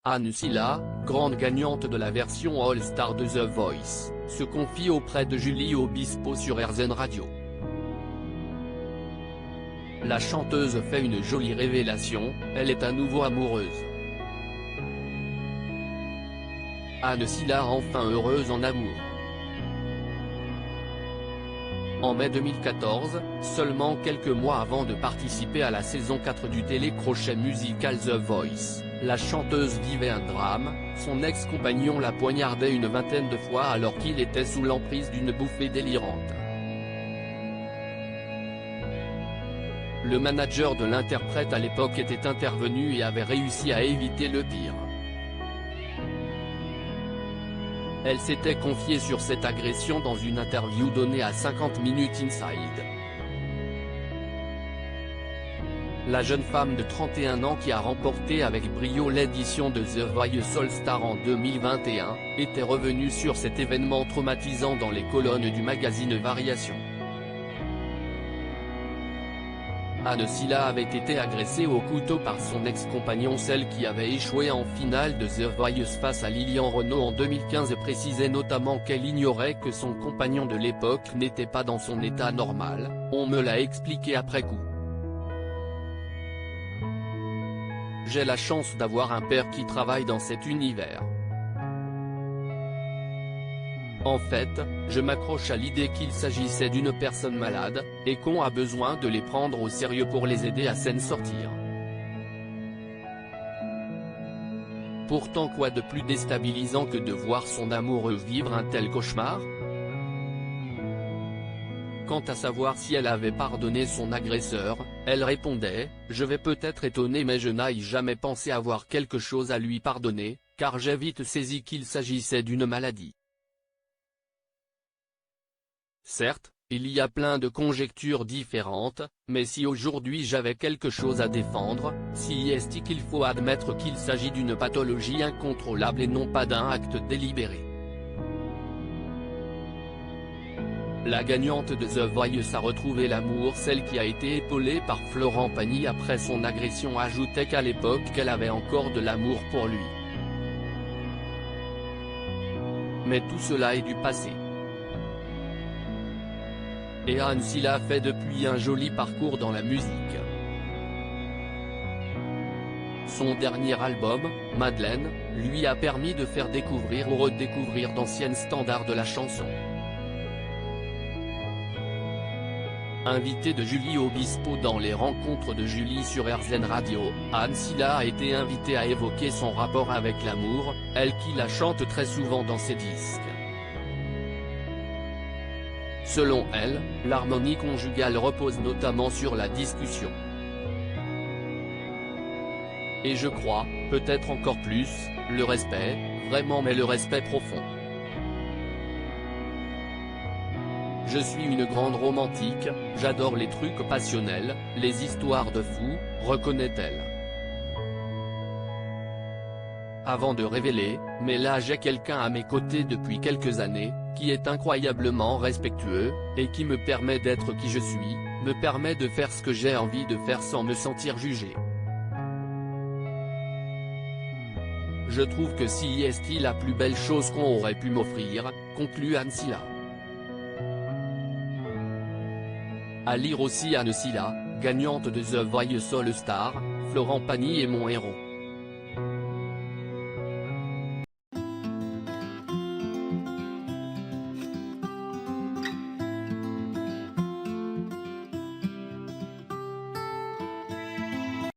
Anne Silla, grande gagnante de la version All-Star de The Voice, se confie auprès de Julie Obispo sur RZN Radio. La chanteuse fait une jolie révélation, elle est à nouveau amoureuse. Anne Silla enfin heureuse en amour. En mai 2014, seulement quelques mois avant de participer à la saison 4 du télécrochet musical The Voice, la chanteuse vivait un drame, son ex-compagnon la poignardait une vingtaine de fois alors qu'il était sous l'emprise d'une bouffée délirante. Le manager de l'interprète à l'époque était intervenu et avait réussi à éviter le pire. Elle s'était confiée sur cette agression dans une interview donnée à 50 Minutes Inside. La jeune femme de 31 ans qui a remporté avec brio l'édition de The Voice All-Star en 2021, était revenue sur cet événement traumatisant dans les colonnes du magazine Variation. Anne Silla avait été agressée au couteau par son ex-compagnon, celle qui avait échoué en finale de The Voice face à Lilian Renaud en 2015 et précisait notamment qu'elle ignorait que son compagnon de l'époque n'était pas dans son état normal, on me l'a expliqué après coup. J'ai la chance d'avoir un père qui travaille dans cet univers. En fait, je m'accroche à l'idée qu'il s'agissait d'une personne malade, et qu'on a besoin de les prendre au sérieux pour les aider à s'en sortir. Pourtant, quoi de plus déstabilisant que de voir son amoureux vivre un tel cauchemar? Quant à savoir si elle avait pardonné son agresseur, elle répondait « Je vais peut-être étonner mais je n'ai jamais pensé avoir quelque chose à lui pardonner, car j'ai vite saisi qu'il s'agissait d'une maladie. » Certes, il y a plein de conjectures différentes, mais si aujourd'hui j'avais quelque chose à défendre, si est-il qu'il faut admettre qu'il s'agit d'une pathologie incontrôlable et non pas d'un acte délibéré. La gagnante de The Voice a retrouvé l'amour, celle qui a été épaulée par Florent Pagny après son agression ajoutait qu'à l'époque elle avait encore de l'amour pour lui. Mais tout cela est du passé. Et Anne Silla fait depuis un joli parcours dans la musique. Son dernier album, Madeleine, lui a permis de faire découvrir ou redécouvrir d'anciennes standards de la chanson. Invitée de Julie Obispo dans les rencontres de Julie sur RZN Radio, Anne Silla a été invitée à évoquer son rapport avec l'amour, elle qui la chante très souvent dans ses disques. Selon elle, l'harmonie conjugale repose notamment sur la discussion. Et je crois, peut-être encore plus, le respect, vraiment mais le respect profond. Je suis une grande romantique, j'adore les trucs passionnels, les histoires de fous, reconnaît-elle. Avant de révéler, mais là j'ai quelqu'un à mes côtés depuis quelques années, qui est incroyablement respectueux, et qui me permet d'être qui je suis, me permet de faire ce que j'ai envie de faire sans me sentir jugé. Je trouve que si est la plus belle chose qu'on aurait pu m'offrir, conclut Anne Silla. À lire aussi Anne Silla, gagnante de The Voice All-Star, Florent Pagny est mon héros.